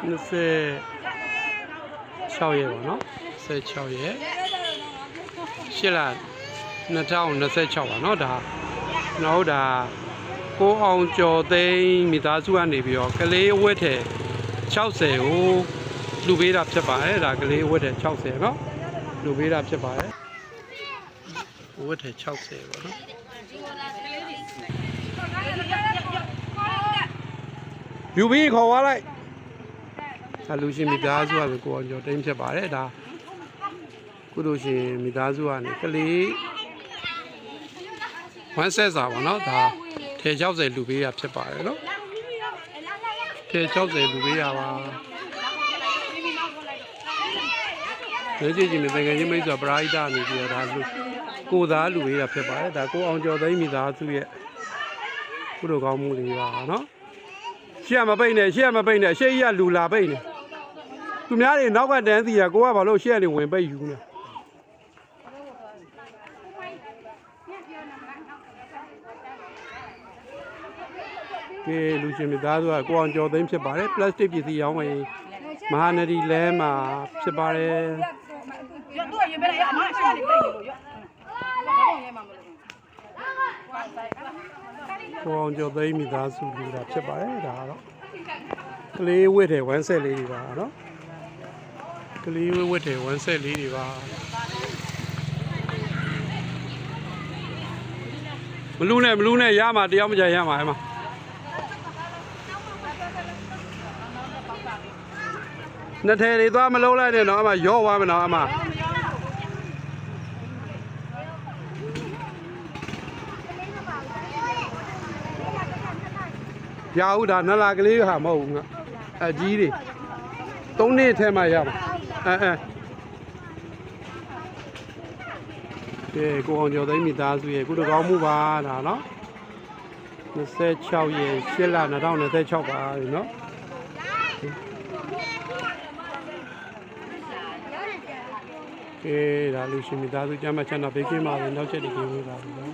26ရက်ပေါ့နော်26ရက်8လ2026ပါနော်ဒါကျွန်တော်တို့ဒါကိုအောင်ကျော်သိန်းမိသားစုကနေပြီးတော့ကလေးအဝတ်ထဲ60ကိုလူပေးတာဖြစ်ပါတယ်ဒါကလေးအဝတ်ထဲ60နော်လူပေးတာဖြစ်ပါတယ်ဝတ်ထဲ60ပေါ့နော်ယူပြီးခေါ်သွားလိုက်ဒါလူရှင်မိသားစုကကိုအောင်ကျော်သိန်းဖြစ်ပါတယ်ဒါကုသိုလ်ရှင်မိသားစုကနေကလေးဝမ်းဆက်စာပေါ့နော်ဒါထဲ60လူပေးရဖြစ်ပါတယ်နော်ထဲ60လူပေးရပါဒီကြည့်ကြည့်နေတကယ်ချင်းမိတ်ဆွေပရာဟိတနေပြီးတော့ဒါလူကိုသားလူပေးရဖြစ်ပါတယ်ဒါကိုအောင်ကျော်သိန်းမိသားစုရဲ့ကုသိုလ်ကောင်းမှုတွေပါနော်ရှေ့မပိတ်နဲ့ရှေ့မပိတ်နဲ့ရှေ့ကြီးကလူလာပိတ်နေသူများတွေနောက်ကတန်းစီရကိုကဘာလို့ရှေ့ကနေဝင်ပိတ်ယူနေကဲလူရှင်မိသားစုကကိုအောင်ကျော်သိန်းဖြစ်ပါတယ်ပလတ်စတစ်ပစ္စည်းရောင်းဝင်မဟာနဒီလမ်းမှာဖြစ်ပါတယ်ကိုအောင်ကျော်သိန်းမိသားစုလူတာဖြစ်ပါတယ်ဒါကတော့ကလေးဝတ်တယ်ဝမ်းဆက်လေးတွေပါနော်ကလေးဝတ်တယ်ဝမ်းဆက်လေးတွေပါမလူနဲ့ရမှာတရားမကြရမှာအဲ့မှာနှစ်ထဲတွေသွားမလုံးလိုက်နဲ့တော့အမရော့သွားမယ်နော်အမရဟုတ်ဒါနလာကလေးဟာမဟုတ်ဘူးအကြီးတွေ3နှစ်ထဲမှာရမှာကဲကိုအောင်ကျော်သိန်းမိသားစုရဲ့ကုသိုလ်ကောင်းမှုပါဒါနော်26ရက်8လ2026ပါနော်ကဲဒါလူရှင်မိသားစုကျမ်းမချမ်းသာပေးခြင်းပါလေနောက်ချက်တည်ကြပါဘူးနော်